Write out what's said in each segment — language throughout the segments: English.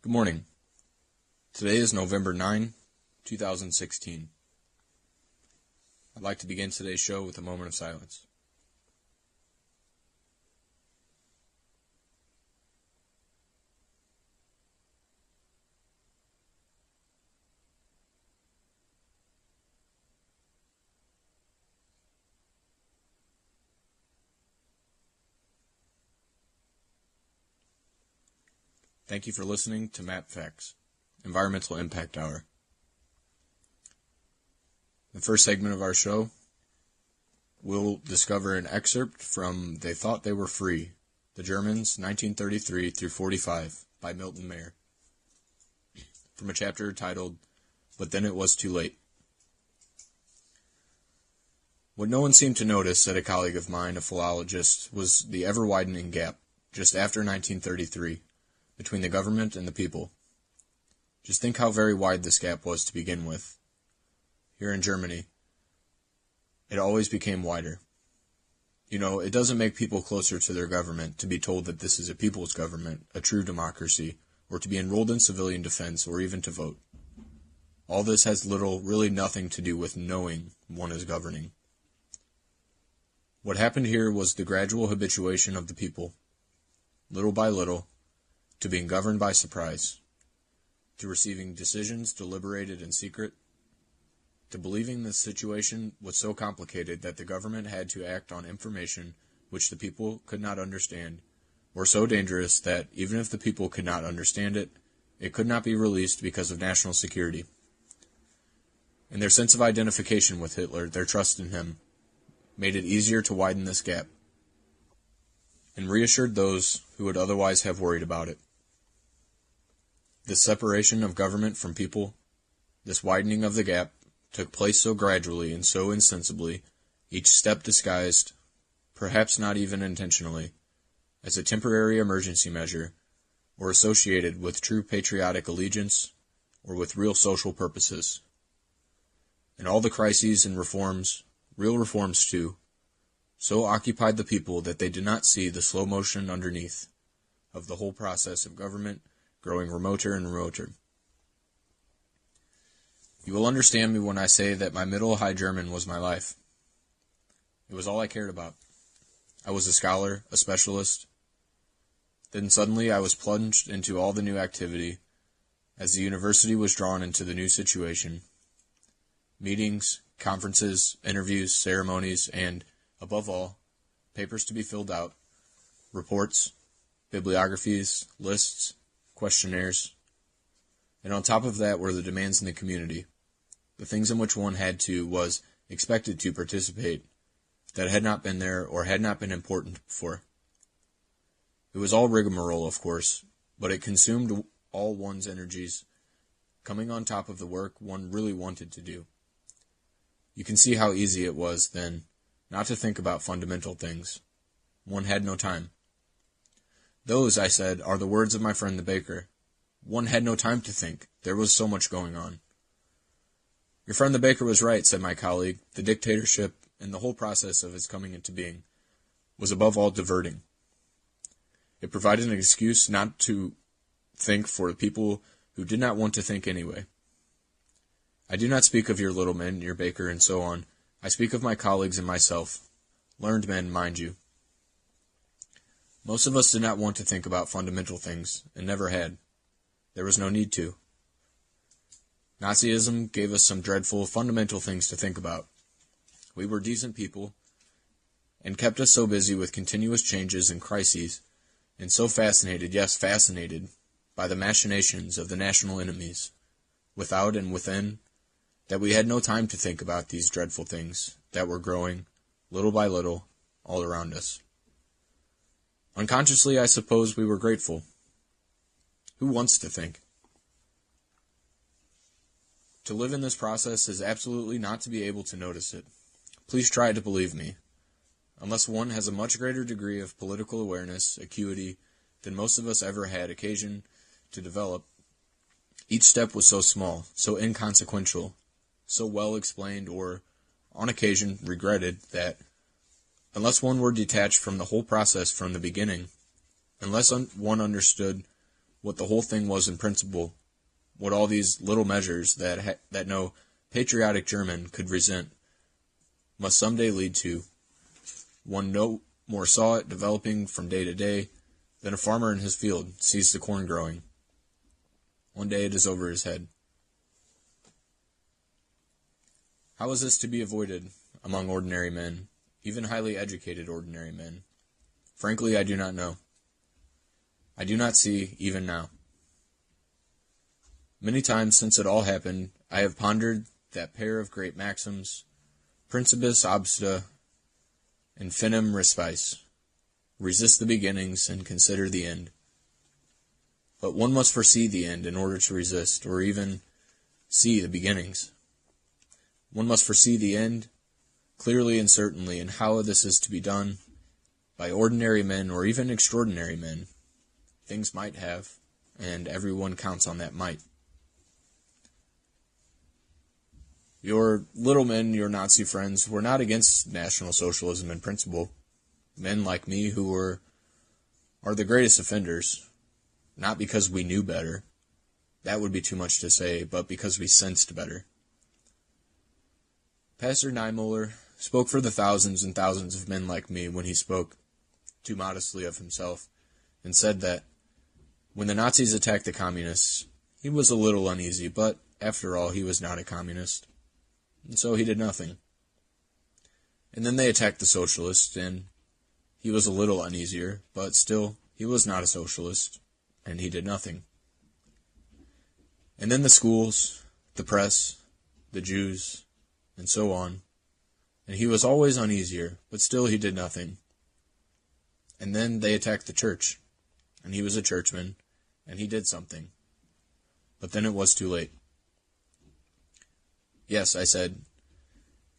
Good morning. Today is November 9, 2016. I'd like to begin today's show with a moment of silence. Thank you for listening to Map Facts, Environmental Impact Hour. The first segment of our show, we'll discover an excerpt from They Thought They Were Free, The Germans, 1933 through 45, by Milton Mayer, from a chapter titled, But Then It Was Too Late. What no one seemed to notice, said a colleague of mine, a philologist, was the ever-widening gap, just after 1933, between the government and the people. Just think how very wide this gap was to begin with. Here in Germany, it always became wider. You know, it doesn't make people closer to their government to be told that this is a people's government, a true democracy, or to be enrolled in civilian defense, or even to vote. All this has little, really nothing to do with knowing one is governing. What happened here was the gradual habituation of the people, little by little, to being governed by surprise, to receiving decisions deliberated in secret, to believing the situation was so complicated that the government had to act on information which the people could not understand, or so dangerous that, even if the people could not understand it, it could not be released because of national security. And their sense of identification with Hitler, their trust in him, made it easier to widen this gap, and reassured those who would otherwise have worried about it. This separation of government from people, this widening of the gap, took place so gradually and so insensibly, each step disguised, perhaps not even intentionally, as a temporary emergency measure, or associated with true patriotic allegiance, or with real social purposes. And all the crises and reforms, real reforms too, so occupied the people that they did not see the slow motion underneath of the whole process of government growing remoter and remoter. You will understand me when I say that my Middle High German was my life. It was all I cared about. I was a scholar, a specialist. Then suddenly I was plunged into all the new activity as the university was drawn into the new situation. Meetings, conferences, interviews, ceremonies, and, above all, papers to be filled out, reports, bibliographies, lists, questionnaires, and on top of that were the demands in the community, the things in which one was expected to participate, that had not been there or had not been important before. It was all rigmarole, of course, but it consumed all one's energies, coming on top of the work one really wanted to do. You can see how easy it was, then, not to think about fundamental things. One had no time. Those, I said, are the words of my friend the baker. One had no time to think. There was so much going on. Your friend the baker was right, said my colleague. The dictatorship, and the whole process of its coming into being, was above all diverting. It provided an excuse not to think for the people who did not want to think anyway. I do not speak of your little men, your baker, and so on. I speak of my colleagues and myself. Learned men, mind you. Most of us did not want to think about fundamental things, and never had. There was no need to. Nazism gave us some dreadful, fundamental things to think about. We were decent people, and kept us so busy with continuous changes and crises, and so fascinated, yes, fascinated, by the machinations of the national enemies, without and within, that we had no time to think about these dreadful things that were growing, little by little, all around us. Unconsciously, I suppose we were grateful. Who wants to think? To live in this process is absolutely not to be able to notice it. Please try to believe me. Unless one has a much greater degree of political awareness, acuity, than most of us ever had occasion to develop, each step was so small, so inconsequential, so well explained or, on occasion, regretted that, unless one were detached from the whole process from the beginning, unless one understood what the whole thing was in principle, what all these little measures that no patriotic German could resent must someday lead to. One no more saw it developing from day to day than a farmer in his field sees the corn growing. One day it is over his head. How is this to be avoided among ordinary men, even highly educated ordinary men? Frankly, I do not know. I do not see, even now. Many times since it all happened, I have pondered that pair of great maxims, Principis obsta infinem respice, resist the beginnings and consider the end. But one must foresee the end in order to resist, or even see the beginnings. One must foresee the end clearly and certainly, and how this is to be done by ordinary men or even extraordinary men. Things might have, and everyone counts on that might. Your little men, your Nazi friends, were not against National Socialism in principle. Men like me who are the greatest offenders, not because we knew better, that would be too much to say, but because we sensed better. Pastor Niemöller spoke for the thousands and thousands of men like me when he spoke, too modestly of himself, and said that when the Nazis attacked the communists, he was a little uneasy, but after all, he was not a communist, and so he did nothing. And then they attacked the socialists, and he was a little uneasier, but still, he was not a socialist, and he did nothing. And then the schools, the press, the Jews, and so on, and he was always uneasier, but still he did nothing. And then they attacked the church, and he was a churchman, and he did something. But then it was too late. Yes, I said.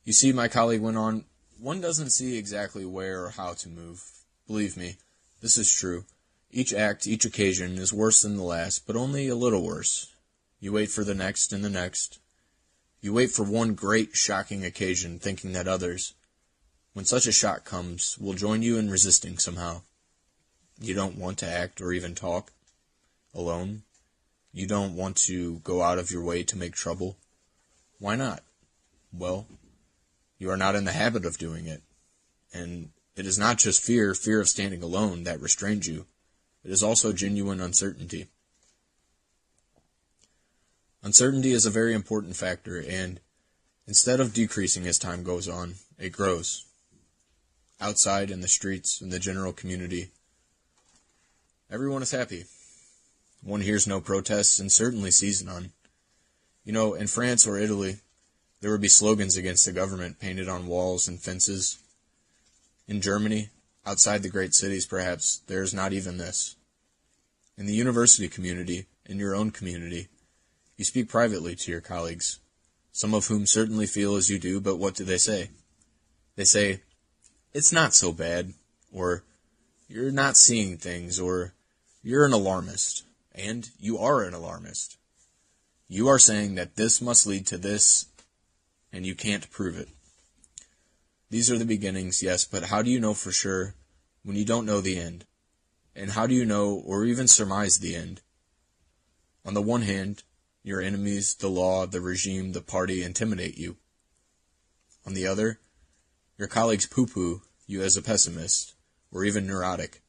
You see, my colleague went on, one doesn't see exactly where or how to move. Believe me, this is true. Each act, each occasion is worse than the last, but only a little worse. You wait for the next and the next. You wait for one great, shocking occasion, thinking that others, when such a shock comes, will join you in resisting somehow. You don't want to act or even talk alone. You don't want to go out of your way to make trouble. Why not? Well, you are not in the habit of doing it. And it is not just fear of standing alone, that restrains you. It is also genuine uncertainty. Uncertainty is a very important factor, and instead of decreasing as time goes on, it grows. Outside, in the streets, in the general community, everyone is happy. One hears no protests and certainly sees none. You know, in France or Italy, there would be slogans against the government painted on walls and fences. In Germany, outside the great cities perhaps, there is not even this. In the university community, in your own community, you speak privately to your colleagues, some of whom certainly feel as you do, but what do they say? They say, it's not so bad, or you're not seeing things, or you're an alarmist, and you are an alarmist. You are saying that this must lead to this, and you can't prove it. These are the beginnings, yes, but how do you know for sure when you don't know the end? And how do you know or even surmise the end? On the one hand, your enemies, the law, the regime, the party intimidate you. On the other, your colleagues poo-poo you as a pessimist, or even neurotic.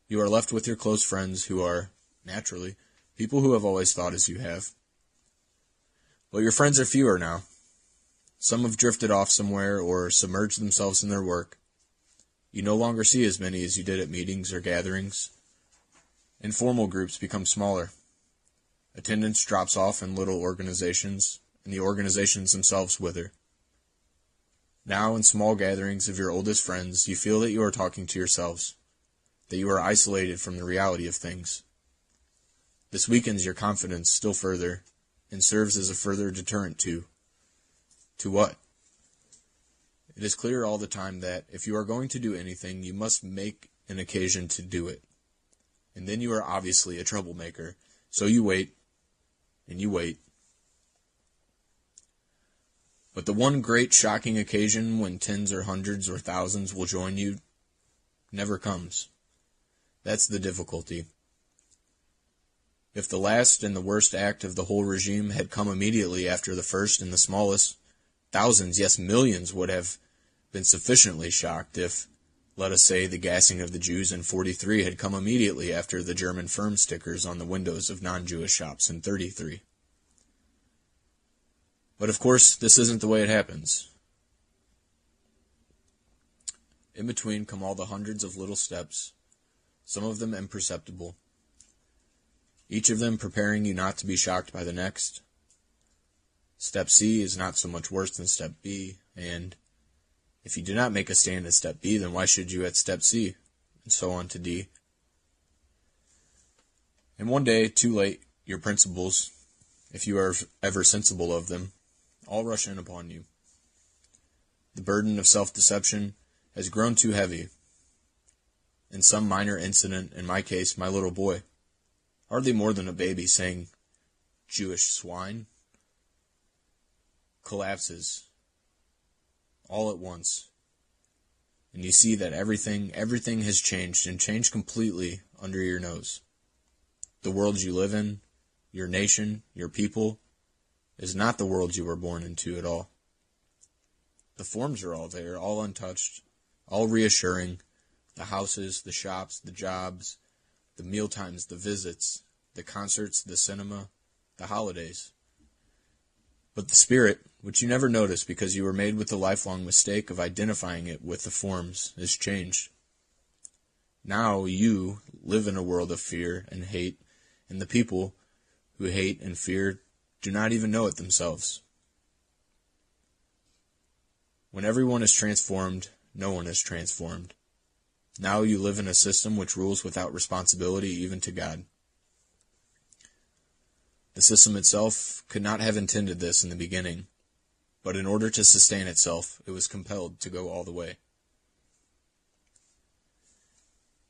You are left with your close friends who are, naturally, people who have always thought as you have. But your friends are fewer now. Some have drifted off somewhere or submerged themselves in their work. You no longer see as many as you did at meetings or gatherings. Informal groups become smaller. Attendance drops off in little organizations, and the organizations themselves wither. Now, in small gatherings of your oldest friends, you feel that you are talking to yourselves, that you are isolated from the reality of things. This weakens your confidence still further, and serves as a further deterrent to what? It is clear all the time that if you are going to do anything, you must make an occasion to do it. And then you are obviously a troublemaker, so you wait, and you wait. But the one great shocking occasion when tens or hundreds or thousands will join you never comes. That's the difficulty. If the last and the worst act of the whole regime had come immediately after the first and the smallest, thousands, yes, millions would have been sufficiently shocked if, let us say, the gassing of the Jews in 43 had come immediately after the German firm stickers on the windows of non-Jewish shops in 33. But of course, this isn't the way it happens. In between come all the hundreds of little steps, some of them imperceptible, each of them preparing you not to be shocked by the next. Step C is not so much worse than Step B, and if you do not make a stand at Step B, then why should you at Step C, and so on to D. And one day, too late, your principles, if you are ever sensible of them, all rush in upon you. The burden of self-deception has grown too heavy. In some minor incident, in my case, my little boy, hardly more than a baby, saying, "Jewish swine," collapses all at once. And you see that everything has changed, and changed completely under your nose. The world you live in, your nation, your people, is not the world you were born into at all. The forms are all there, all untouched, all reassuring. The houses, the shops, the jobs, the mealtimes, the visits, the concerts, the cinema, the holidays. But the spirit, which you never notice because you were made with the lifelong mistake of identifying it with the forms, is changed. Now you live in a world of fear and hate, and the people who hate and fear do not even know it themselves. When everyone is transformed, no one is transformed. Now you live in a system which rules without responsibility even to God. The system itself could not have intended this in the beginning, but in order to sustain itself, it was compelled to go all the way.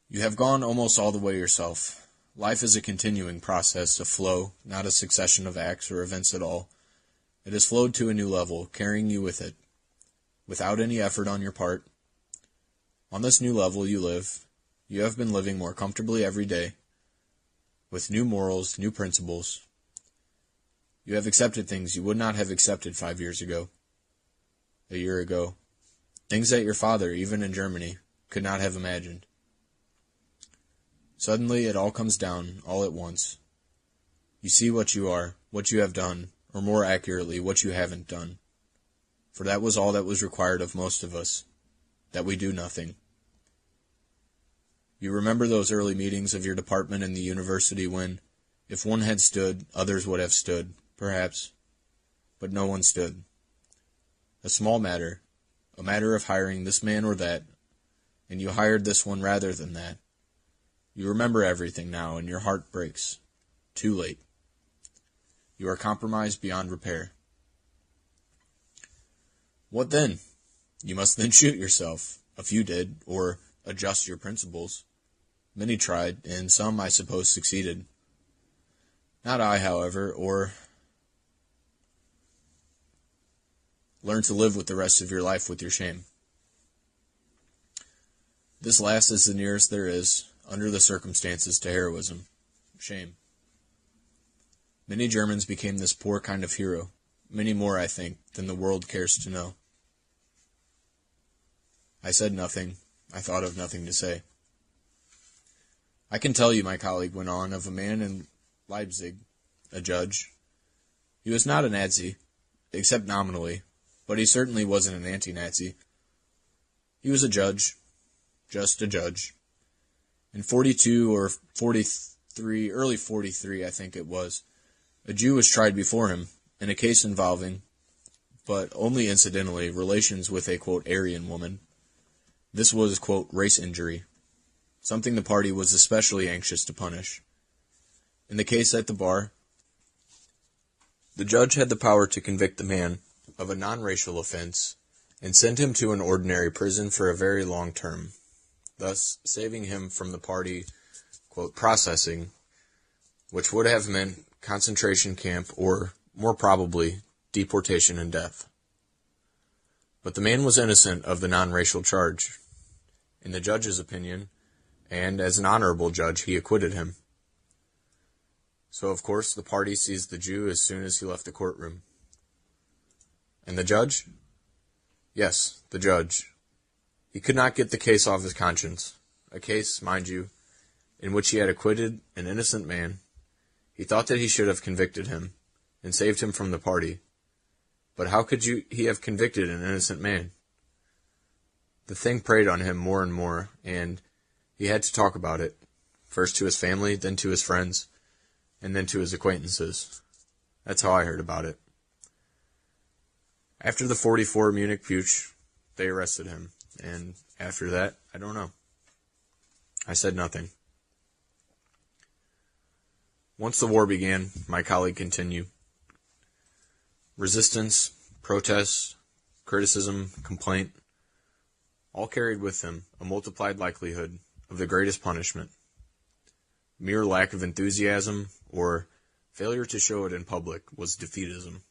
You have gone almost all the way yourself. Life is a continuing process, a flow, not a succession of acts or events at all. It has flowed to a new level, carrying you with it, without any effort on your part. On this new level you live. You have been living more comfortably every day, with new morals, new principles. You have accepted things you would not have accepted 5 years ago, a year ago, things that your father, even in Germany, could not have imagined. Suddenly it all comes down, all at once. You see what you are, what you have done, or more accurately, what you haven't done. For that was all that was required of most of us, that we do nothing. You remember those early meetings of your department in the university when, if one had stood, others would have stood, perhaps, but no one stood. A small matter, a matter of hiring this man or that, and you hired this one rather than that. You remember everything now, and your heart breaks. Too late. You are compromised beyond repair. What then? You must then shoot yourself. A few did, or adjust your principles. Many tried, and some, I suppose, succeeded. Not I, however, or learn to live with the rest of your life with your shame. This last is the nearest there is, under the circumstances, to heroism. Shame. Many Germans became this poor kind of hero, many more, I think, than the world cares to know. I said nothing. I thought of nothing to say. I can tell you, my colleague went on, of a man in Leipzig, a judge. He was not a Nazi, except nominally, but he certainly wasn't an anti-Nazi. He was a judge, just a judge. In 42 or 43, early 43, I think it was, a Jew was tried before him in a case involving, but only incidentally, relations with a, quote, Aryan woman. This was, quote, race injury, something the party was especially anxious to punish. In the case at the bar, the judge had the power to convict the man of a non-racial offense and send him to an ordinary prison for a very long term, thus saving him from the party, quote, processing, which would have meant concentration camp or, more probably, deportation and death. But the man was innocent of the non-racial charge. In the judge's opinion, and as an honorable judge, he acquitted him. So, of course, the party seized the Jew as soon as he left the courtroom. And the judge? Yes, the judge. He could not get the case off his conscience. A case, mind you, in which he had acquitted an innocent man. He thought that he should have convicted him and saved him from the party. But how could he have convicted an innocent man? The thing preyed on him more and more, and he had to talk about it, first to his family, then to his friends, and then to his acquaintances. That's how I heard about it. After the 44 Munich Putsch, they arrested him, and after that, I don't know. I said nothing. Once the war began, my colleague continued. Resistance, protest, criticism, complaint, all carried with them a multiplied likelihood of the greatest punishment. Mere lack of enthusiasm or failure to show it in public was defeatism.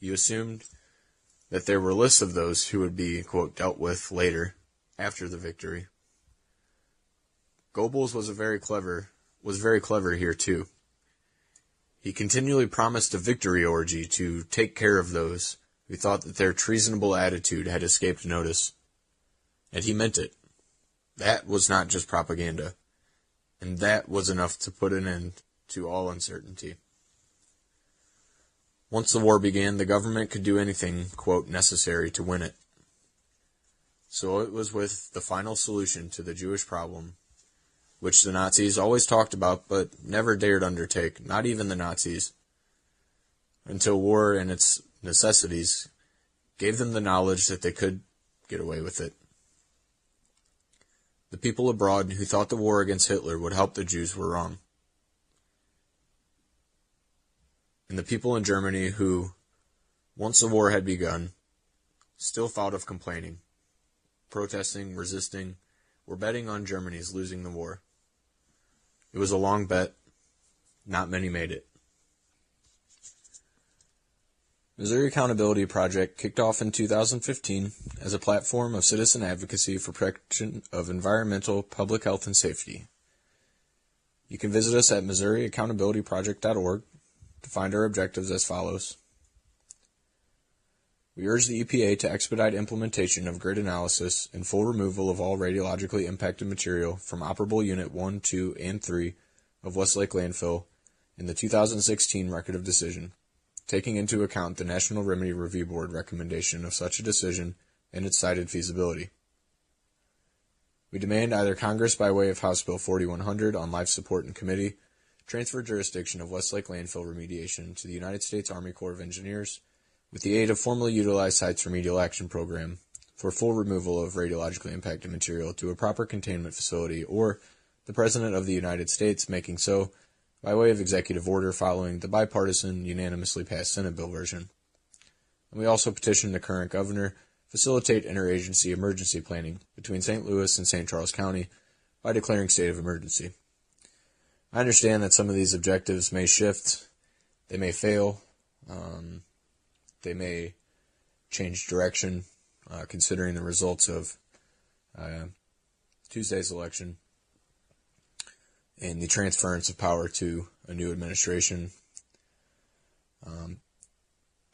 You assumed that there were lists of those who would be, quote, dealt with later, after the victory. Goebbels was very clever here too. He continually promised a victory orgy to take care of those who thought that their treasonable attitude had escaped notice. And he meant it. That was not just propaganda. And that was enough to put an end to all uncertainty. Once the war began, the government could do anything, quote, necessary to win it. So it was with the final solution to the Jewish problem, which the Nazis always talked about but never dared undertake, not even the Nazis, until war and its necessities gave them the knowledge that they could get away with it. The people abroad who thought the war against Hitler would help the Jews were wrong. And the people in Germany who, once the war had begun, still thought of complaining, protesting, resisting, were betting on Germany's losing the war. It was a long bet. Not many made it. Missouri Accountability Project kicked off in 2015 as a platform of citizen advocacy for protection of environmental, public health, and safety. You can visit us at MissouriAccountabilityProject.org to find our objectives as follows. We urge the EPA to expedite implementation of grid analysis and full removal of all radiologically impacted material from operable Unit 1, 2, and 3 of Westlake Landfill in the 2016 Record of Decision, taking into account the National Remedy Review Board recommendation of such a decision and its cited feasibility. We demand either Congress, by way of House Bill 4100 on life support in committee, transfer jurisdiction of Westlake Landfill remediation to the United States Army Corps of Engineers with the aid of formerly utilized Sites Remedial Action Program for full removal of radiologically impacted material to a proper containment facility, or the President of the United States making so by way of executive order following the bipartisan, unanimously passed Senate bill version. And we also petition the current governor facilitate interagency emergency planning between St. Louis and St. Charles County by declaring state of emergency. I understand that some of these objectives may shift, they may fail, they may change direction, considering the results of Tuesday's election and the transference of power to a new administration.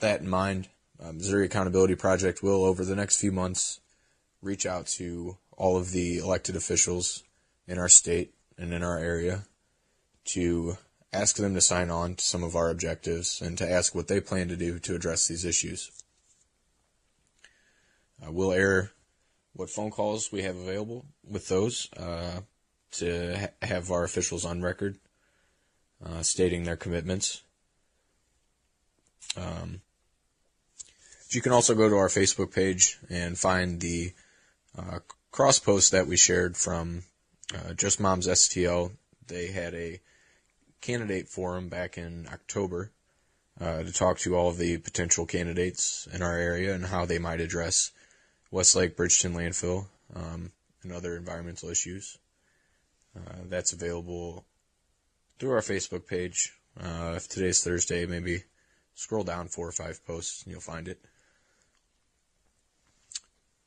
That in mind, Missouri Accountability Project will, over the next few months, reach out to all of the elected officials in our state and in our area to ask them to sign on to some of our objectives and to ask what they plan to do to address these issues. We'll air what phone calls we have available with those to have our officials on record stating their commitments. You can also go to our Facebook page and find the cross post that we shared from Just Moms STL. They had a candidate forum back in October to talk to all of the potential candidates in our area and how they might address Westlake Bridgeton landfill and other environmental issues. That's available through our Facebook page. If today's Thursday, maybe scroll down 4 or 5 posts and you'll find it.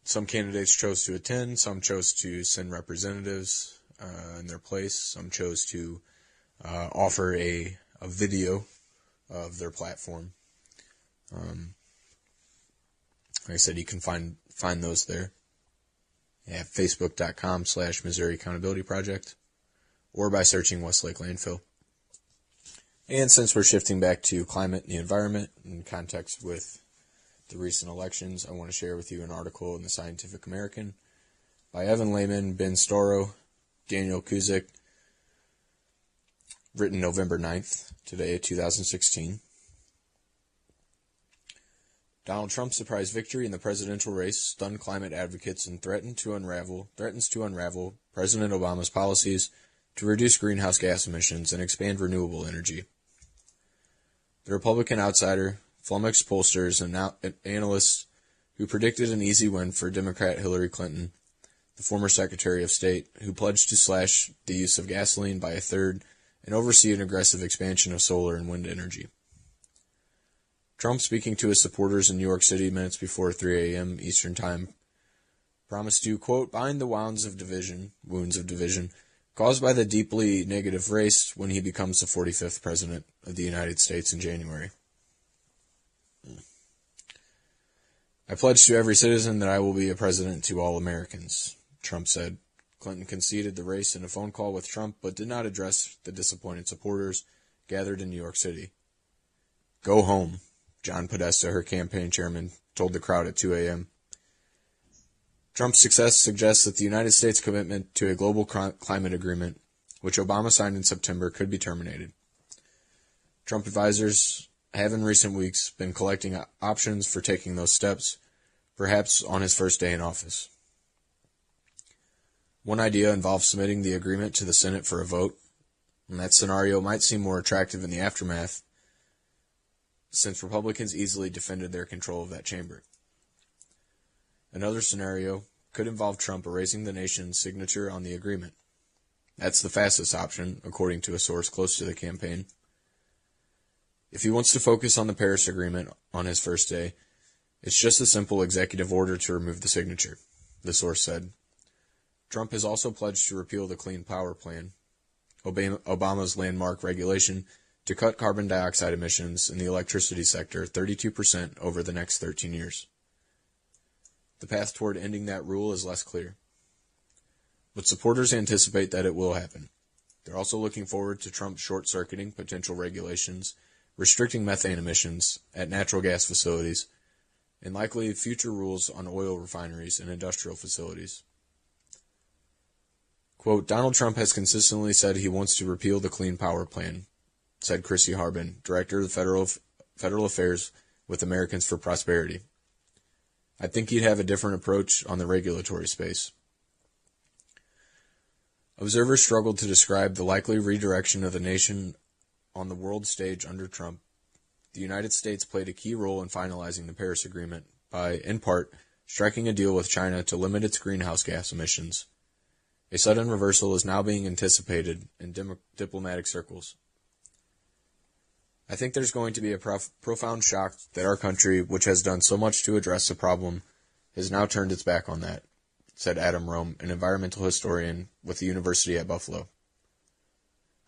Some candidates chose to attend, some chose to send representatives in their place, some chose to offer a video of their platform. Like I said, you can find those there at facebook.com/Missouri Accountability Project or by searching Westlake Landfill. And since we're shifting back to climate and the environment in context with the recent elections, I want to share with you an article in the Scientific American by Evan Lehman, Ben Storrow, Daniel Kuzik, written November 9th, today, 2016. Donald Trump's surprise victory in the presidential race stunned climate advocates and threatens to unravel President Obama's policies to reduce greenhouse gas emissions and expand renewable energy. The Republican outsider flummoxed pollsters and analysts who predicted an easy win for Democrat Hillary Clinton, the former Secretary of State, who pledged to slash the use of gasoline by a third and oversee an aggressive expansion of solar and wind energy. Trump, speaking to his supporters in New York City minutes before 3 a.m. Eastern Time, promised to, quote, bind the wounds of division caused by the deeply negative race when he becomes the 45th President of the United States in January. I pledge to every citizen that I will be a president to all Americans, Trump said. Clinton conceded the race in a phone call with Trump, but did not address the disappointed supporters gathered in New York City. Go home, John Podesta, her campaign chairman, told the crowd at 2 a.m. Trump's success suggests that the United States' commitment to a global climate agreement, which Obama signed in September, could be terminated. Trump advisors have in recent weeks been collecting options for taking those steps, perhaps on his first day in office. One idea involves submitting the agreement to the Senate for a vote, and that scenario might seem more attractive in the aftermath, since Republicans easily defended their control of that chamber. Another scenario could involve Trump erasing the nation's signature on the agreement. That's the fastest option, according to a source close to the campaign. If he wants to focus on the Paris Agreement on his first day, it's just a simple executive order to remove the signature, the source said. Trump has also pledged to repeal the Clean Power Plan, Obama's landmark regulation to cut carbon dioxide emissions in the electricity sector 32% over the next 13 years. The path toward ending that rule is less clear, but supporters anticipate that it will happen. They're also looking forward to Trump short-circuiting potential regulations, restricting methane emissions at natural gas facilities, and likely future rules on oil refineries and industrial facilities. Quote, Donald Trump has consistently said he wants to repeal the Clean Power Plan, said Chrissy Harbin, Director of Federal Affairs with Americans for Prosperity. I think he'd have a different approach on the regulatory space. Observers struggled to describe the likely redirection of the nation on the world stage under Trump. The United States played a key role in finalizing the Paris Agreement by, in part, striking a deal with China to limit its greenhouse gas emissions. A sudden reversal is now being anticipated in diplomatic circles. I think there's going to be a profound shock that our country, which has done so much to address the problem, has now turned its back on that, said Adam Rome, an environmental historian with the University at Buffalo.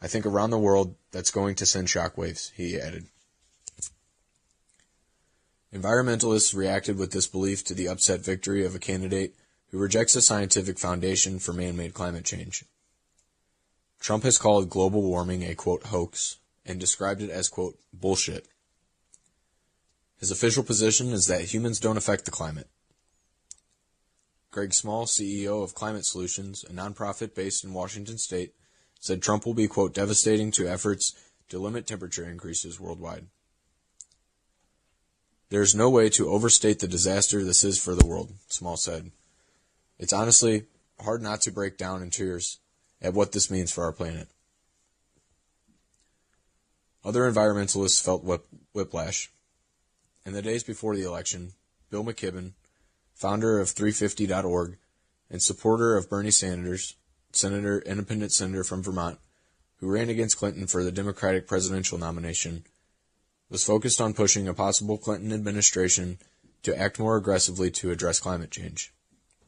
I think around the world that's going to send shockwaves, he added. Environmentalists reacted with disbelief to the upset victory of a candidate who rejects a scientific foundation for man-made climate change. Trump has called global warming a, quote, hoax, and described it as, quote, bullshit. His official position is that humans don't affect the climate. Greg Small, CEO of Climate Solutions, a nonprofit based in Washington State, said Trump will be, quote, devastating to efforts to limit temperature increases worldwide. There is no way to overstate the disaster this is for the world, Small said. It's honestly hard not to break down in tears at what this means for our planet. Other environmentalists felt whiplash. In the days before the election, Bill McKibben, founder of 350.org and supporter of Bernie Sanders, independent senator from Vermont, who ran against Clinton for the Democratic presidential nomination, was focused on pushing a possible Clinton administration to act more aggressively to address climate change.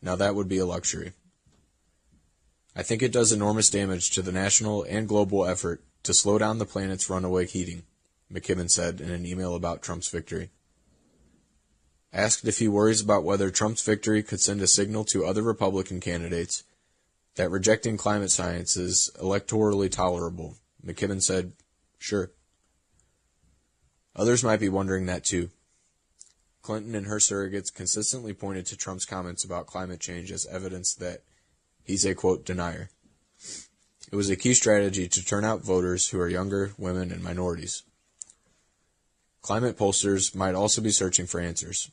Now that would be a luxury. I think it does enormous damage to the national and global effort to slow down the planet's runaway heating, McKibben said in an email about Trump's victory. Asked if he worries about whether Trump's victory could send a signal to other Republican candidates that rejecting climate science is electorally tolerable, McKibben said, "Sure." Others might be wondering that too. Clinton and her surrogates consistently pointed to Trump's comments about climate change as evidence that he's a, quote, denier. It was a key strategy to turn out voters who are younger, women, and minorities. Climate pollsters might also be searching for answers.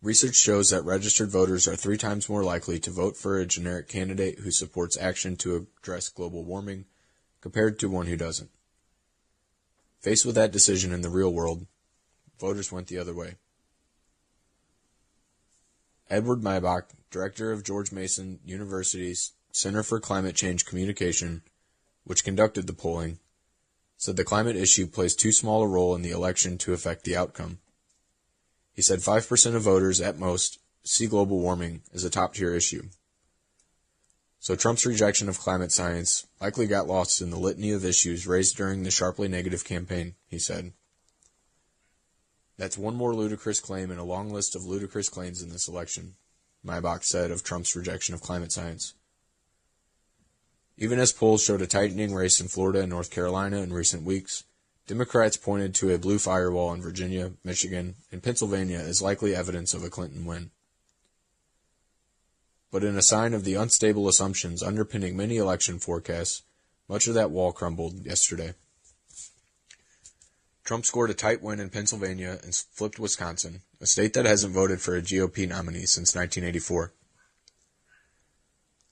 Research shows that registered voters are 3 times more likely to vote for a generic candidate who supports action to address global warming compared to one who doesn't. Faced with that decision in the real world, voters went the other way. Edward Maybach, director of George Mason University's Center for Climate Change Communication, which conducted the polling, said the climate issue plays too small a role in the election to affect the outcome. He said 5% of voters, at most, see global warming as a top-tier issue. So Trump's rejection of climate science likely got lost in the litany of issues raised during the sharply negative campaign, he said. That's one more ludicrous claim in a long list of ludicrous claims in this election, Maybach said of Trump's rejection of climate science. Even as polls showed a tightening race in Florida and North Carolina in recent weeks, Democrats pointed to a blue firewall in Virginia, Michigan, and Pennsylvania as likely evidence of a Clinton win. But in a sign of the unstable assumptions underpinning many election forecasts, much of that wall crumbled yesterday. Trump scored a tight win in Pennsylvania and flipped Wisconsin, a state that hasn't voted for a GOP nominee since 1984.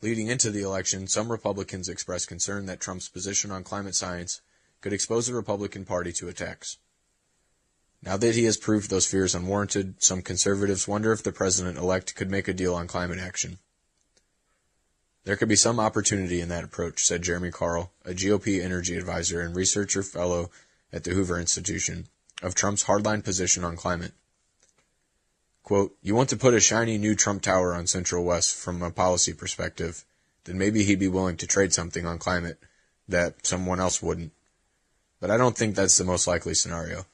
Leading into the election, some Republicans expressed concern that Trump's position on climate science could expose the Republican Party to attacks. Now that he has proved those fears unwarranted, some conservatives wonder if the president-elect could make a deal on climate action. There could be some opportunity in that approach, said Jeremy Carl, a GOP energy advisor and researcher fellow at the Hoover Institution, of Trump's hardline position on climate. Quote, "You want to put a shiny new Trump Tower on Central West from a policy perspective, then maybe he'd be willing to trade something on climate that someone else wouldn't. But I don't think that's the most likely scenario."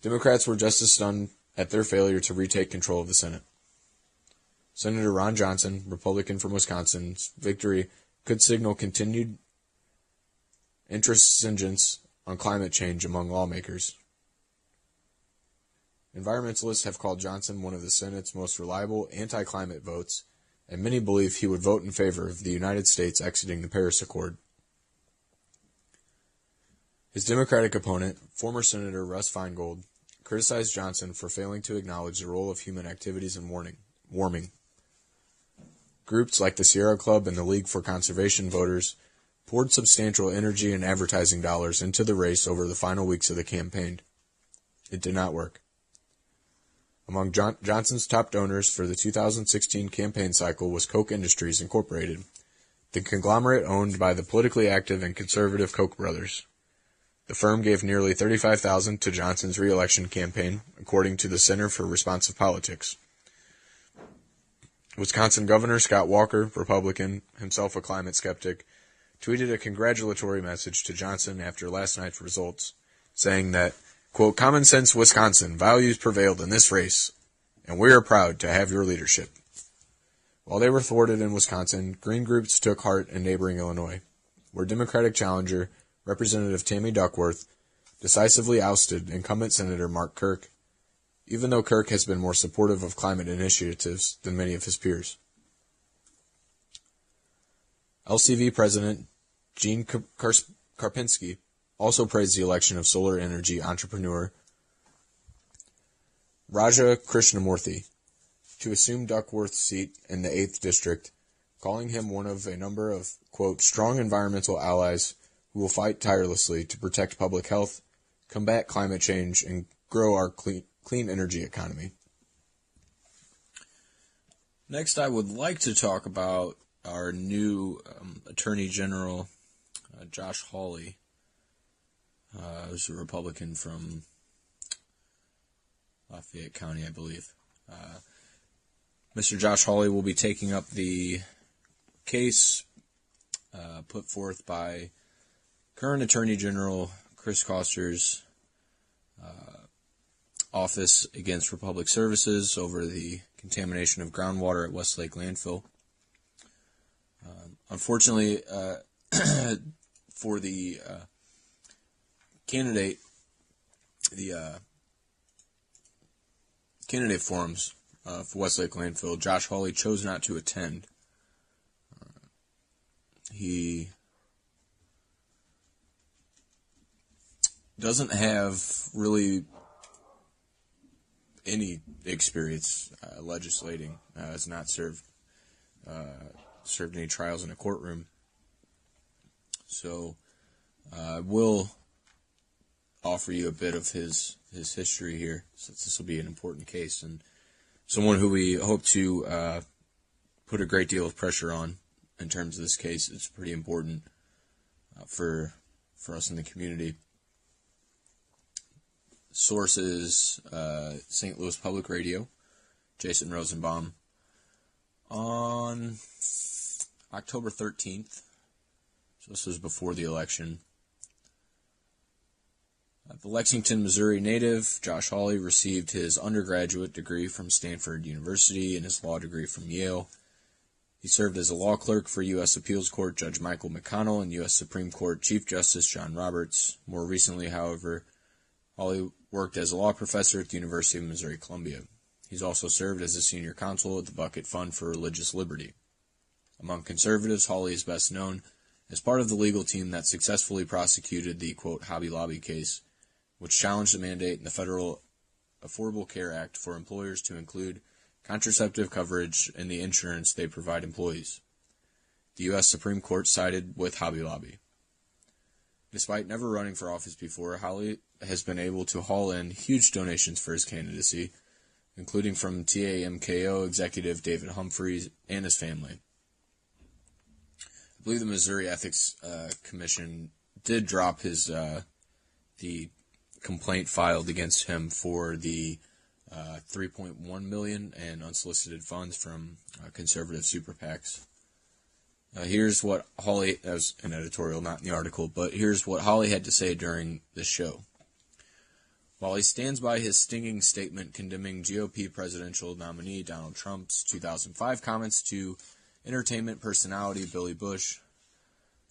Democrats were just as stunned at their failure to retake control of the Senate. Senator Ron Johnson, Republican from Wisconsin's victory could signal continued intransigence on climate change among lawmakers. Environmentalists have called Johnson one of the Senate's most reliable anti-climate votes, and many believe he would vote in favor of the United States exiting the Paris Accord. His Democratic opponent, former Senator Russ Feingold, criticized Johnson for failing to acknowledge the role of human activities in warming. Groups like the Sierra Club and the League for Conservation Voters poured substantial energy and advertising dollars into the race over the final weeks of the campaign. It did not work. Among Johnson's top donors for the 2016 campaign cycle was Koch Industries Incorporated, the conglomerate owned by the politically active and conservative Koch brothers. The firm gave nearly $35,000 to Johnson's re-election campaign, according to the Center for Responsive Politics. Wisconsin Governor Scott Walker, Republican, himself a climate skeptic, tweeted a congratulatory message to Johnson after last night's results, saying that, quote, "Common sense Wisconsin values prevailed in this race, and we are proud to have your leadership." While they were thwarted in Wisconsin, green groups took heart in neighboring Illinois, where Democratic challenger Representative Tammy Duckworth decisively ousted incumbent Senator Mark Kirk, even though Kirk has been more supportive of climate initiatives than many of his peers. LCV President Gene Karpinski also praised the election of solar energy entrepreneur Raja Krishnamurthy to assume Duckworth's seat in the 8th District, calling him one of a number of, quote, "strong environmental allies who will fight tirelessly to protect public health, combat climate change, and grow our clean energy economy." Next, I would like to talk about our new Attorney General, Josh Hawley, who's a Republican from Lafayette County, I believe. Mr. Josh Hawley will be taking up the case put forth by current Attorney General Chris Koster's office against Republic Services over the contamination of groundwater at Westlake landfill. Unfortunately, for the candidate forums for Westlake landfill, Josh Hawley chose not to attend. He doesn't have really any experience legislating. Has not served any trials in a courtroom. So I will offer you a bit of his history here, since this will be an important case, and someone who we hope to put a great deal of pressure on in terms of this case. It's pretty important for us in the community. Sources, St. Louis Public Radio, Jason Rosenbaum. On October 13th, so this was before the election, the Lexington, Missouri native, Josh Hawley, received his undergraduate degree from Stanford University and his law degree from Yale. He served as a law clerk for U.S. Appeals Court Judge Michael McConnell and U.S. Supreme Court Chief Justice John Roberts. More recently, however, Hawley worked as a law professor at the University of Missouri-Columbia. He's also served as a senior counsel at the Bucket Fund for Religious Liberty. Among conservatives, Hawley is best known as part of the legal team that successfully prosecuted the, quote, Hobby Lobby case, which challenged the mandate in the Federal Affordable Care Act for employers to include contraceptive coverage in the insurance they provide employees. The U.S. Supreme Court sided with Hobby Lobby. Despite never running for office before, Hawley has been able to haul in huge donations for his candidacy, including from TAMKO executive David Humphreys and his family. I believe the Missouri Ethics Commission did drop his the complaint filed against him for the $3.1 million in unsolicited funds from conservative super PACs. Here's what Hawley, that was an editorial, not in the article, but here's what Hawley had to say during this show. While he stands by his stinging statement condemning GOP presidential nominee Donald Trump's 2005 comments to entertainment personality Billy Bush,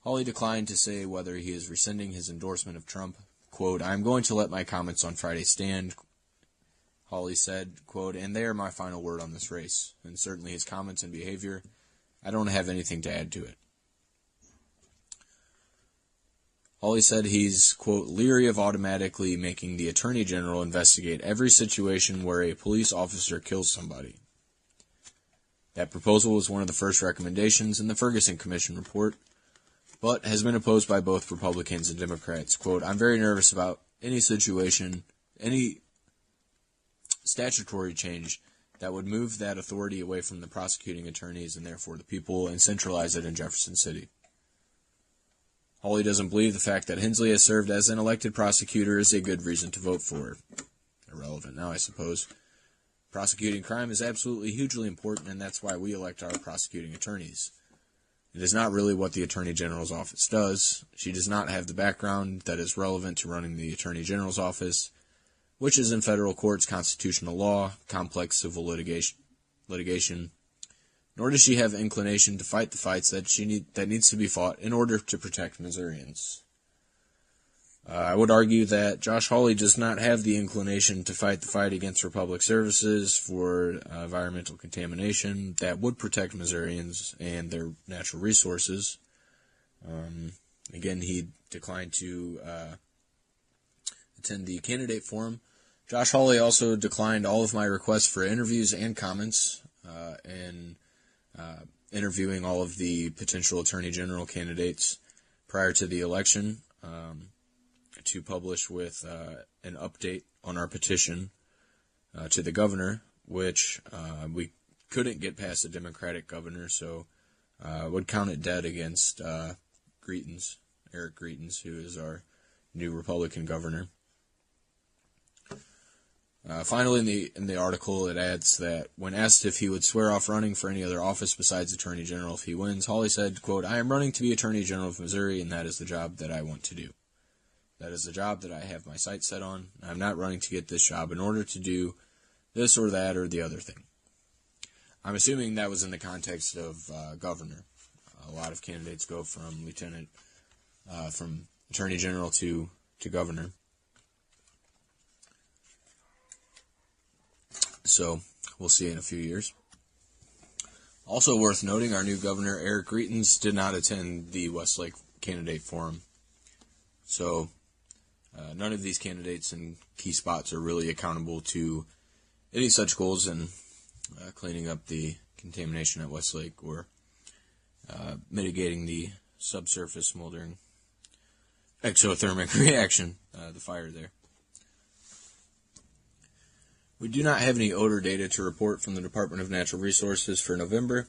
Hawley declined to say whether he is rescinding his endorsement of Trump. Quote, "I am going to let my comments on Friday stand," Hawley said, quote, "and they are my final word on this race, and certainly his comments and behavior, I don't have anything to add to it." Hawley said he's, quote, "leery of automatically making the Attorney General investigate every situation where a police officer kills somebody." That proposal was one of the first recommendations in the Ferguson Commission report, but has been opposed by both Republicans and Democrats. Quote, "I'm very nervous about any situation, any statutory change that would move that authority away from the prosecuting attorneys and therefore the people and centralize it in Jefferson City." Hawley doesn't believe the fact that Hensley has served as an elected prosecutor is a good reason to vote for her. Irrelevant now, I suppose. Prosecuting crime is absolutely hugely important, and that's why we elect our prosecuting attorneys. It is not really what the Attorney General's office does. She does not have the background that is relevant to running the Attorney General's office, which is in federal courts, constitutional law, complex civil litigation, nor does she have inclination to fight the fights that needs to be fought in order to protect Missourians. I would argue that Josh Hawley does not have the inclination to fight the fight against Republic Services for environmental contamination that would protect Missourians and their natural resources. Again, he declined to attend the candidate forum. Josh Hawley also declined all of my requests for interviews and comments and interviewing all of the potential Attorney General candidates prior to the election to publish with an update on our petition to the governor, which we couldn't get past the Democratic governor, so would count it dead against Eric Greitens, who is our new Republican governor. Finally, in the article, it adds that when asked if he would swear off running for any other office besides Attorney General if he wins, Hawley said, quote, "I am running to be Attorney General of Missouri, and that is the job that I want to do. That is the job that I have my sights set on. I'm not running to get this job in order to do this or that or the other thing." I'm assuming that was in the context of governor. A lot of candidates go from from Attorney General to governor. So we'll see in a few years. Also worth noting, our new governor, Eric Greitens, did not attend the Westlake candidate forum. So none of these candidates in key spots are really accountable to any such goals in cleaning up the contamination at Westlake or mitigating the subsurface smoldering exothermic reaction, the fire there. We do not have any odor data to report from the Department of Natural Resources for November.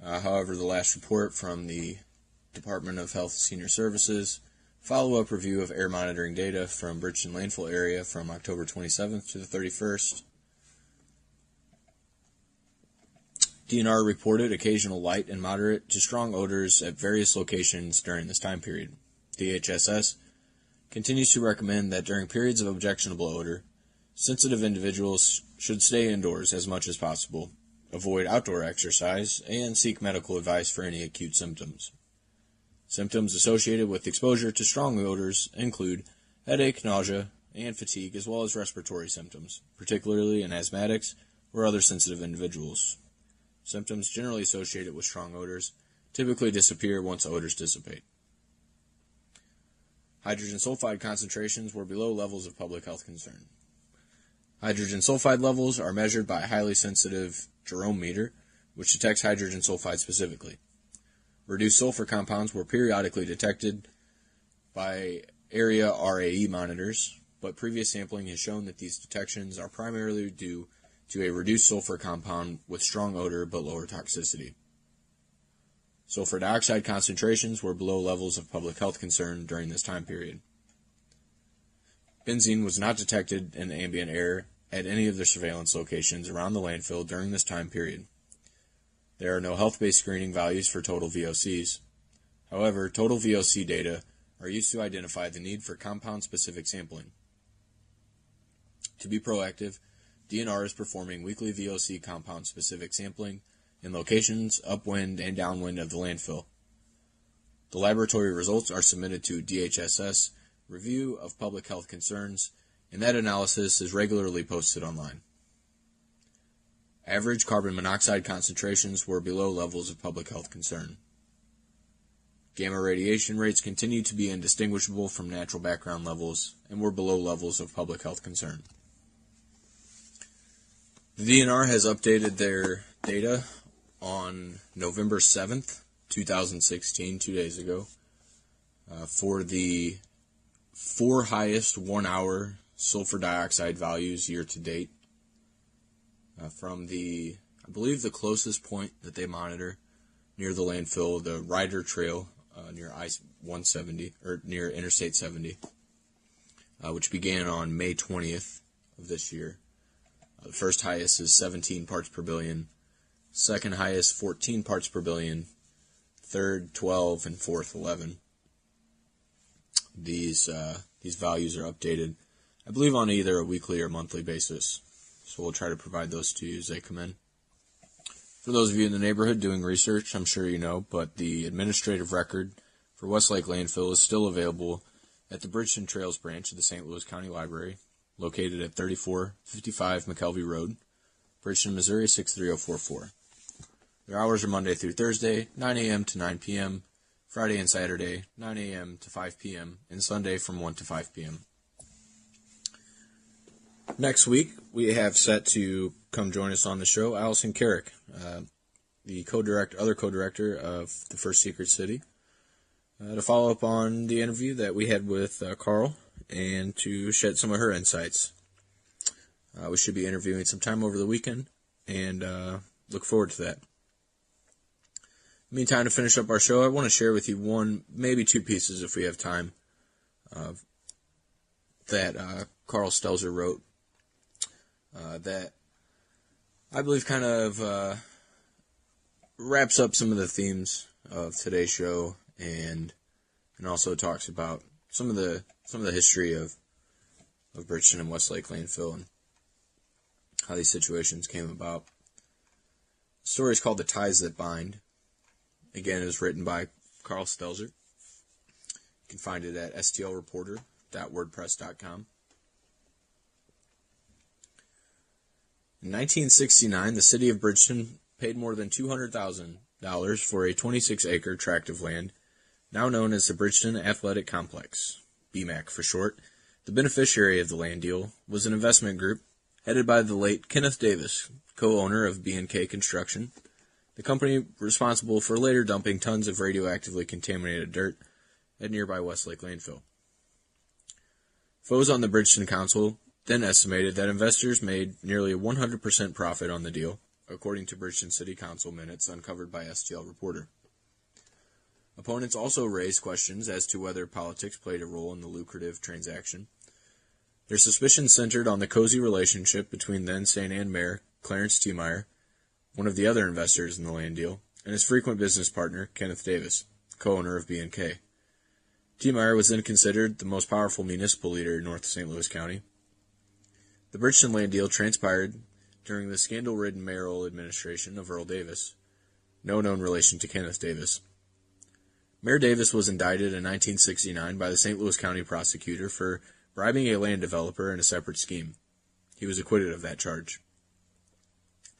However, the last report from the Department of Health and Senior Services, follow-up review of air monitoring data from Bridgeton landfill area from October 27th to the 31st. DNR reported occasional light and moderate to strong odors at various locations during this time period. DHSS continues to recommend that during periods of objectionable odor, sensitive individuals should stay indoors as much as possible, avoid outdoor exercise, and seek medical advice for any acute symptoms. Symptoms associated with exposure to strong odors include headache, nausea, and fatigue, as well as respiratory symptoms, particularly in asthmatics or other sensitive individuals. Symptoms generally associated with strong odors typically disappear once odors dissipate. Hydrogen sulfide concentrations were below levels of public health concern. Hydrogen sulfide levels are measured by a highly sensitive Jerome meter, which detects hydrogen sulfide specifically. Reduced sulfur compounds were periodically detected by area RAE monitors, but previous sampling has shown that these detections are primarily due to a reduced sulfur compound with strong odor but lower toxicity. Sulfur dioxide concentrations were below levels of public health concern during this time period. Benzene was not detected in ambient air at any of the surveillance locations around the landfill during this time period. There are no health-based screening values for total VOCs. However, total VOC data are used to identify the need for compound-specific sampling. To be proactive, DNR is performing weekly VOC compound-specific sampling in locations upwind and downwind of the landfill. The laboratory results are submitted to DHSS review of public health concerns, and that analysis is regularly posted online. Average carbon monoxide concentrations were below levels of public health concern. Gamma radiation rates continue to be indistinguishable from natural background levels and were below levels of public health concern. The DNR has updated their data on November 7th, 2016, 2 days ago, for the 4 highest 1-hour sulfur dioxide values year to date. From I believe the closest point that they monitor near the landfill, the Ryder Trail near I-170, or near Interstate 70, which began on May 20th of this year. The first highest is 17 parts per billion, second highest 14 parts per billion, third 12, and fourth 11. These values are updated, I believe, on either a weekly or monthly basis. So we'll try to provide those to you as they come in. For those of you in the neighborhood doing research, I'm sure you know, but the administrative record for Westlake Landfill is still available at the Bridgeton Trails branch of the St. Louis County Library, located at 3455 McKelvey Road, Bridgeton, Missouri 63044. Their hours are Monday through Thursday, 9 a.m. to 9 p.m., Friday and Saturday, 9 a.m. to 5 p.m., and Sunday from 1 to 5 p.m. Next week, we have set to come join us on the show Allison Carrick, the other co-director of The First Secret City, to follow up on the interview that we had with Carl and to shed some of her insights. We should be interviewing sometime over the weekend, and look forward to that. Meantime, to finish up our show, I want to share with you one, maybe two pieces if we have time, that Carl Stelzer wrote. that I believe kind of wraps up some of the themes of today's show, and also talks about some of the history of Bridgeton and Westlake landfill and how these situations came about. The story is called "The Ties That Bind." Again, it was written by Carl Stelzer. You can find it at stlreporter.wordpress.com. In 1969, the city of Bridgeton paid more than $200,000 for a 26-acre tract of land, now known as the Bridgeton Athletic Complex, BMAC for short. The beneficiary of the land deal was an investment group headed by the late Kenneth Davis, co-owner of B&K Construction, the company responsible for later dumping tons of radioactively contaminated dirt at nearby Westlake landfill. Foes on the Bridgeton Council then estimated that investors made nearly a 100% profit on the deal, according to Bridgeton City Council minutes uncovered by STL Reporter. Opponents also raised questions as to whether politics played a role in the lucrative transaction. Their suspicions centered on the cozy relationship between then St. Ann Mayor Clarence T. Meyer, one of the other investors in the land deal, and his frequent business partner, Kenneth Davis, co-owner of B&K. T. Meyer was then considered the most powerful municipal leader in North St. Louis County. The Bridgeton land deal transpired during the scandal-ridden mayoral administration of Earl Davis, no known relation to Kenneth Davis. Mayor Davis was indicted in 1969 by the St. Louis County prosecutor for bribing a land developer in a separate scheme. He was acquitted of that charge.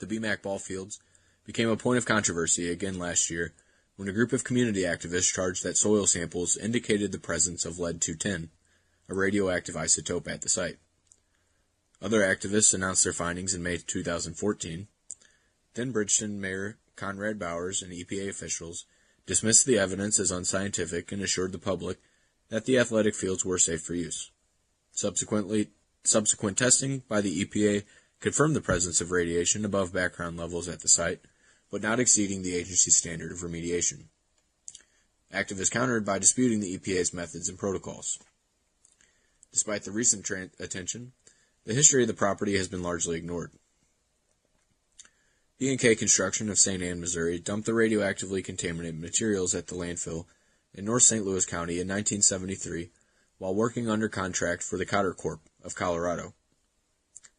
The BMAC ball fields became a point of controversy again last year when a group of community activists charged that soil samples indicated the presence of lead-210, a radioactive isotope at the site. Other activists announced their findings in May 2014. Then Bridgeton Mayor Conrad Bowers and EPA officials dismissed the evidence as unscientific and assured the public that the athletic fields were safe for use. Subsequent testing by the EPA confirmed the presence of radiation above background levels at the site, but not exceeding the agency's standard of remediation. Activists countered by disputing the EPA's methods and protocols. Despite the recent attention, the history of the property has been largely ignored. B&K Construction of St. Ann, Missouri dumped the radioactively contaminated materials at the landfill in North St. Louis County in 1973 while working under contract for the Cotter Corp. Of Colorado.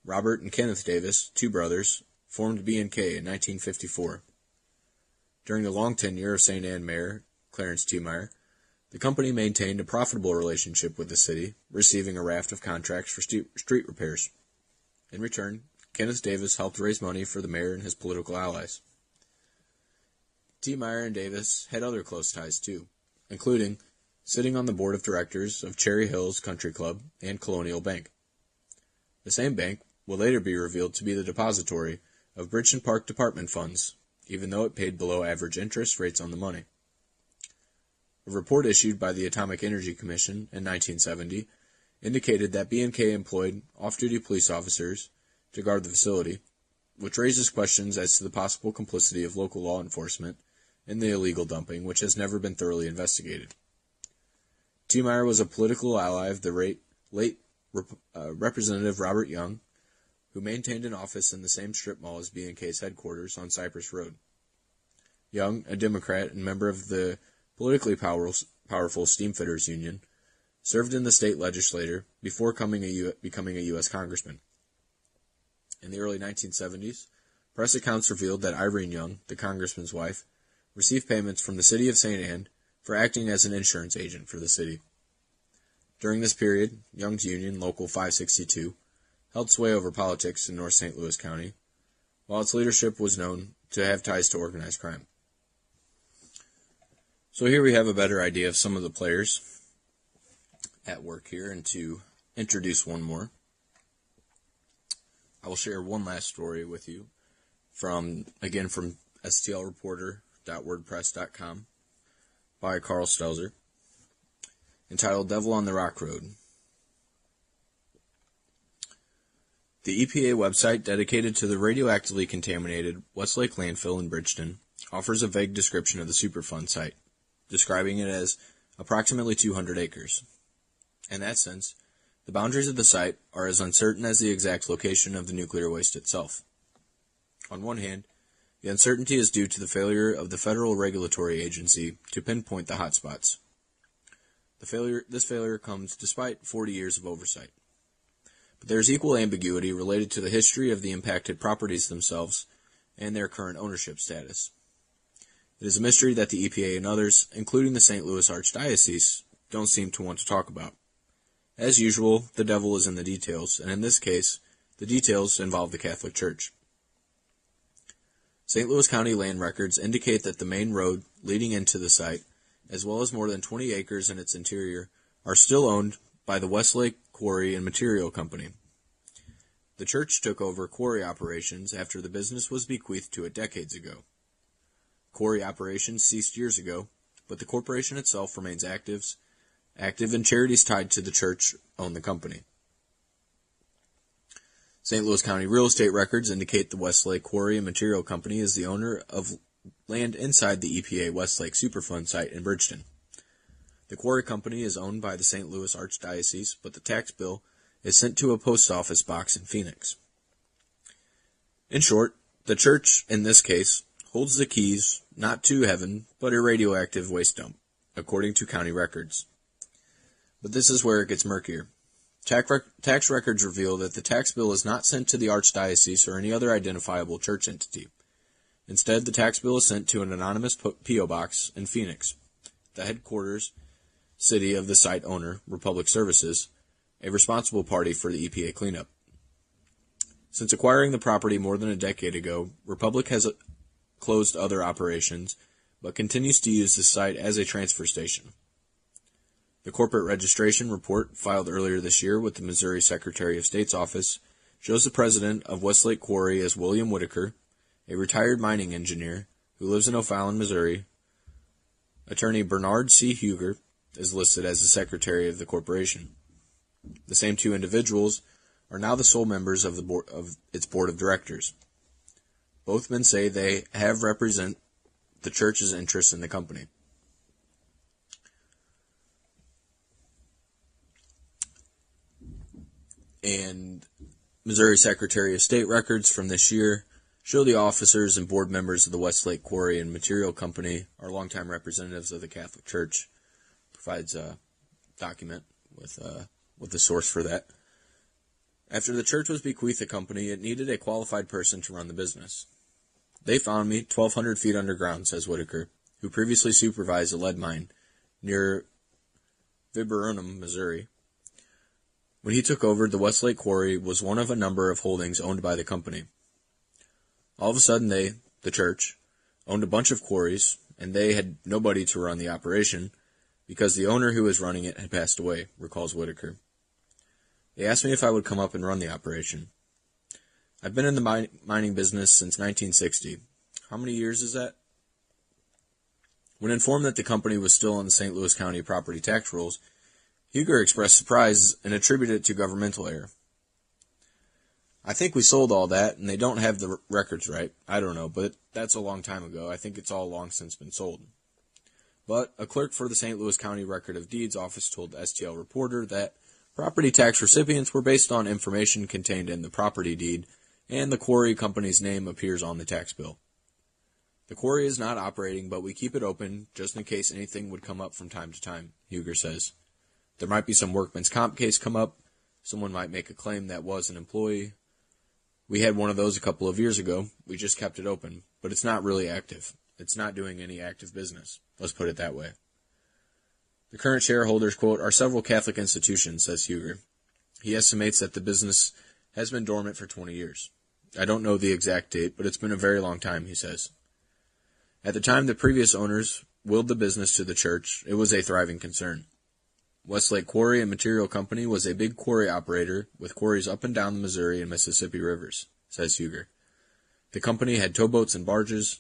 Robert and Kenneth Davis, two brothers, formed B&K in 1954. During the long tenure of St. Ann Mayor Clarence T. Meyer, the company maintained a profitable relationship with the city, receiving a raft of contracts for street repairs. In return, Kenneth Davis helped raise money for the mayor and his political allies. T. Meyer and Davis had other close ties too, including sitting on the board of directors of Cherry Hills Country Club and Colonial Bank. The same bank will later be revealed to be the depository of Bridgeton Park Department funds, even though it paid below average interest rates on the money. A report issued by the Atomic Energy Commission in 1970 indicated that B&K employed off-duty police officers to guard the facility, which raises questions as to the possible complicity of local law enforcement in the illegal dumping, which has never been thoroughly investigated. T. Meyer was a political ally of the late Representative Robert Young, who maintained an office in the same strip mall as B&K's headquarters on Cypress Road. Young, a Democrat and member of the politically powerful Steamfitters Union, served in the state legislature before becoming a U.S. congressman. In the early 1970s, press accounts revealed that Irene Young, the congressman's wife, received payments from the city of St. Ann for acting as an insurance agent for the city. During this period, Young's union, Local 562, held sway over politics in North St. Louis County, while its leadership was known to have ties to organized crime. So here we have a better idea of some of the players at work here, and to introduce one more, I will share one last story with you from stlreporter.wordpress.com by Carl Stelzer, entitled Devil on the Rock Road. The EPA website dedicated to the radioactively contaminated Westlake landfill in Bridgeton offers a vague description of the Superfund site, describing it as approximately 200 acres. In that sense, The boundaries of the site are as uncertain as the exact location of the nuclear waste itself. On one hand, the uncertainty is due to the failure of the federal regulatory agency to pinpoint the hotspots. This failure comes despite 40 years of oversight. But there is equal ambiguity related to the history of the impacted properties themselves and their current ownership status. It is a mystery that the EPA and others, including the St. Louis Archdiocese, don't seem to want to talk about. As usual, the devil is in the details, and in this case, the details involve the Catholic Church. St. Louis County land records indicate that the main road leading into the site, as well as more than 20 acres in its interior, are still owned by the Westlake Quarry and Material Company. The church took over quarry operations after the business was bequeathed to it decades ago. Quarry operations ceased years ago, but the corporation itself remains active, and charities tied to the church own the company. St. Louis County real estate records indicate the Westlake Quarry and Material Company is the owner of land inside the EPA Westlake Superfund site in Bridgeton. The quarry company is owned by the St. Louis Archdiocese, but the tax bill is sent to a post office box in Phoenix. In short, the church, in this case, holds the keys not to heaven, but a radioactive waste dump, according to county records. But this is where it gets murkier. Tax records reveal that the tax bill is not sent to the Archdiocese or any other identifiable church entity. Instead, the tax bill is sent to an anonymous P.O. box in Phoenix, the headquarters city of the site owner, Republic Services, a responsible party for the EPA cleanup. Since acquiring the property more than a decade ago, Republic has closed other operations, but continues to use the site as a transfer station. The corporate registration report filed earlier this year with the Missouri Secretary of State's office shows the president of Westlake Quarry as William Whitaker, a retired mining engineer who lives in O'Fallon, Missouri. Attorney Bernard C. Huger is listed as the secretary of the corporation. The same two individuals are now the sole members of its board of directors. Both men say they have represent the church's interests in the company. And Missouri Secretary of State records from this year show the officers and board members of the Westlake Quarry and Material Company are longtime representatives of the Catholic Church. Provides a document with the source for that. After the church was bequeathed the company, it needed a qualified person to run the business. They found me 1,200 feet underground, says Whitaker, who previously supervised a lead mine near Viburnum, Missouri. When he took over, the Westlake Quarry was one of a number of holdings owned by the company. All of a sudden the church, owned a bunch of quarries, and they had nobody to run the operation because the owner who was running it had passed away, recalls Whitaker. They asked me if I would come up and run the operation. I've been in the mining business since 1960. How many years is that? When informed that the company was still on the St. Louis County property tax rolls, Huger expressed surprise and attributed it to governmental error. I think we sold all that, and they don't have the records right. I don't know, but that's a long time ago. I think it's all long since been sold. But a clerk for the St. Louis County Record of Deeds office told the STL reporter that property tax recipients were based on information contained in the property deed, and the quarry company's name appears on the tax bill. The quarry is not operating, but we keep it open just in case anything would come up from time to time, Huger says. There might be some workman's comp case come up. Someone might make a claim that was an employee. We had one of those a couple of years ago. We just kept it open, but it's not really active. It's not doing any active business. Let's put it that way. The current shareholders, quote, are several Catholic institutions, says Huger. He estimates that the business has been dormant for 20 years. I don't know the exact date, but it's been a very long time, he says. At the time the previous owners willed the business to the church, it was a thriving concern. Westlake Quarry and Material Company was a big quarry operator with quarries up and down the Missouri and Mississippi rivers, says Huger. The company had towboats and barges,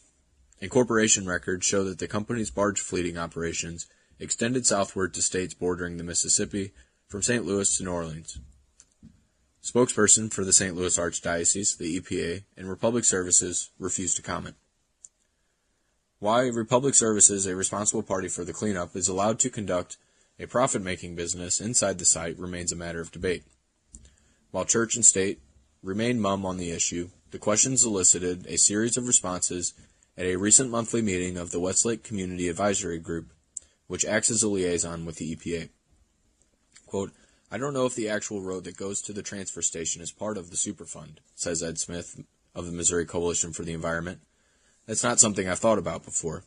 and corporation records show that the company's barge fleeting operations extended southward to states bordering the Mississippi from St. Louis to New Orleans. Spokesperson for the St. Louis Archdiocese, the EPA, and Republic Services refused to comment. Why Republic Services, a responsible party for the cleanup, is allowed to conduct A profit-making business inside the site remains a matter of debate. While church and state remain mum on the issue, the questions elicited a series of responses at a recent monthly meeting of the Westlake Community Advisory Group, which acts as a liaison with the EPA. Quote, "I don't know if the actual road that goes to the transfer station is part of the Superfund," says Ed Smith of the Missouri Coalition for the Environment. "That's not something I've thought about before,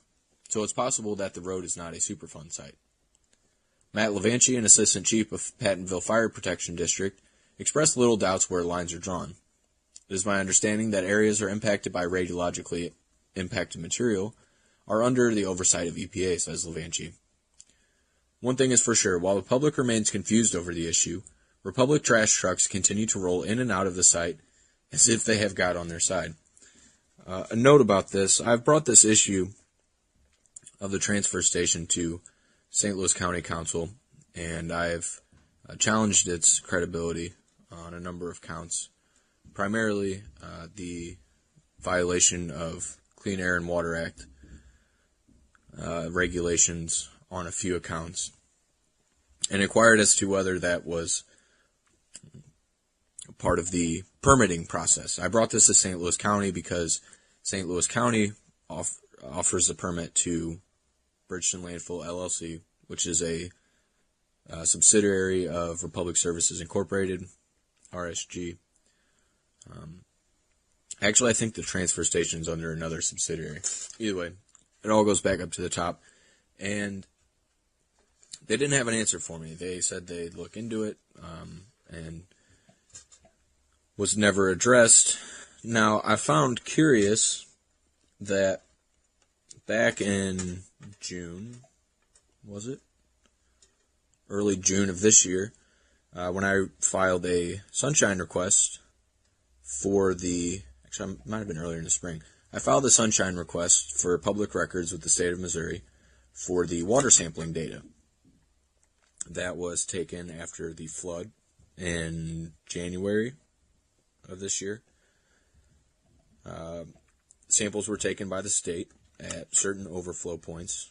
so it's possible that the road is not a Superfund site." Matt Levanchi, an assistant chief of Pattonville Fire Protection District, expressed little doubts where lines are drawn. "It is my understanding that areas are impacted by radiologically impacted material are under the oversight of EPA," says Levanchi. "One thing is for sure, while the public remains confused over the issue, Republic trash trucks continue to roll in and out of the site as if they have God on their side." A note about this, I've brought this issue of the transfer station to St. Louis County Council, and I've challenged its credibility on a number of counts, primarily the violation of Clean Air and Water Act regulations on a few accounts, and inquired as to whether that was part of the permitting process. I brought this to St. Louis County because St. Louis County offers a permit to Bridgeton Landfill LLC, which is a subsidiary of Republic Services Incorporated, RSG. Actually, I think the transfer station is under another subsidiary. Either way, it all goes back up to the top. And they didn't have an answer for me. They said they'd look into it, and was never addressed. Now, I found curious that back in June, was it? Early June of this year, when I filed a sunshine request for actually, it might have been earlier in the spring. I filed a sunshine request for public records with the state of Missouri for the water sampling data that was taken after the flood in January of this year. Samples were taken by the state at certain overflow points.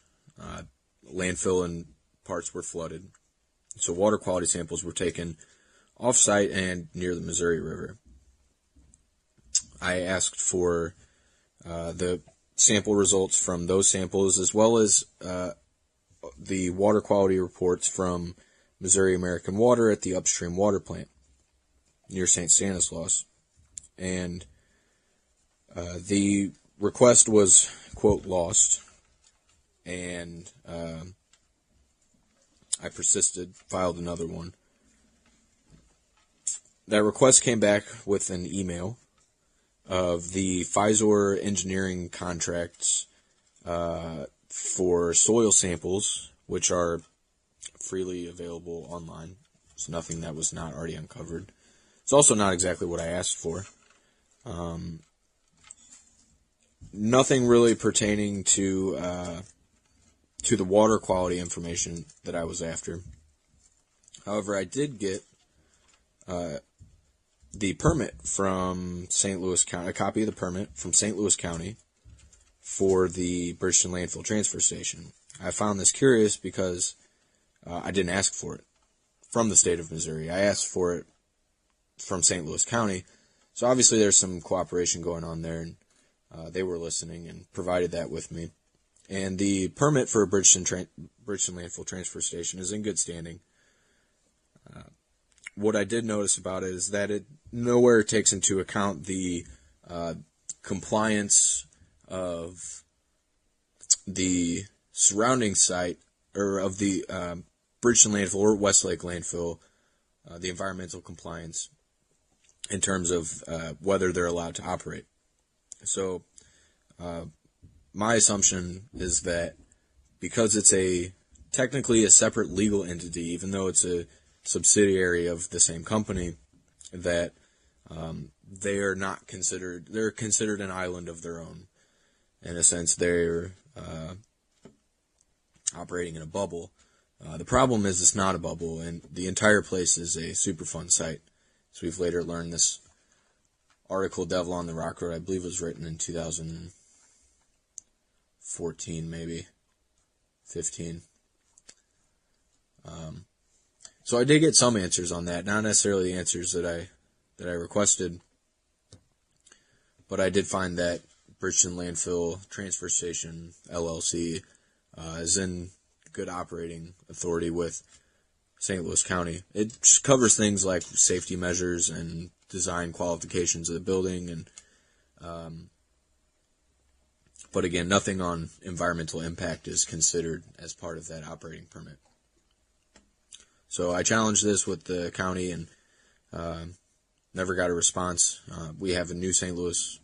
Landfill and parts were flooded. So water quality samples were taken off-site and near the Missouri River. I asked for the sample results from those samples, as well as the water quality reports from Missouri American Water at the upstream water plant near St. Stanislaus. And the request was, quote, lost. And I persisted, filed another one. That request came back with an email of the Physor engineering contracts for soil samples, which are freely available online. It's nothing that was not already uncovered. It's also not exactly what I asked for. Nothing really pertaining to the water quality information that I was after. However, I did get the permit from St. Louis County, a copy of the permit from St. Louis County for the Bridgeton Landfill Transfer Station. I found this curious because I didn't ask for it from the state of Missouri. I asked for it from St. Louis County. So obviously there's some cooperation going on there, and they were listening and provided that with me. And the permit for Bridgeton Landfill Transfer Station is in good standing. What I did notice about it is that it nowhere takes into account the compliance of the surrounding site, or of the Bridgeton Landfill or Westlake Landfill, the environmental compliance in terms of whether they're allowed to operate. So my assumption is that because it's technically a separate legal entity, even though it's a subsidiary of the same company, that they're considered an island of their own. In a sense, they're operating in a bubble. The problem is it's not a bubble, and the entire place is a Superfund site. So we've later learned this article, Devil on the Rock Road, I believe was written in 2014, maybe 15. So I did get some answers on that, not necessarily the answers that I requested, but I did find that Bridgeton Landfill Transfer Station LLC is in good operating authority with St. Louis County. It just covers things like safety measures and design qualifications of the building, and but again, nothing on environmental impact is considered as part of that operating permit. So I challenged this with the county and never got a response. We have a new St. Louis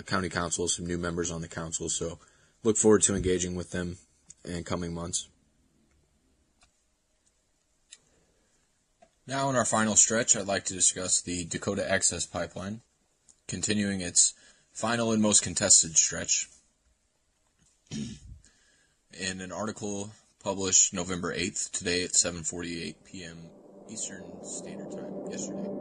County Council, some new members on the council, so look forward to engaging with them in coming months. Now in our final stretch, I'd like to discuss the Dakota Access Pipeline, continuing its final and most contested stretch. In an article published November 8th, today at 7:48 p.m. Eastern Standard Time, yesterday.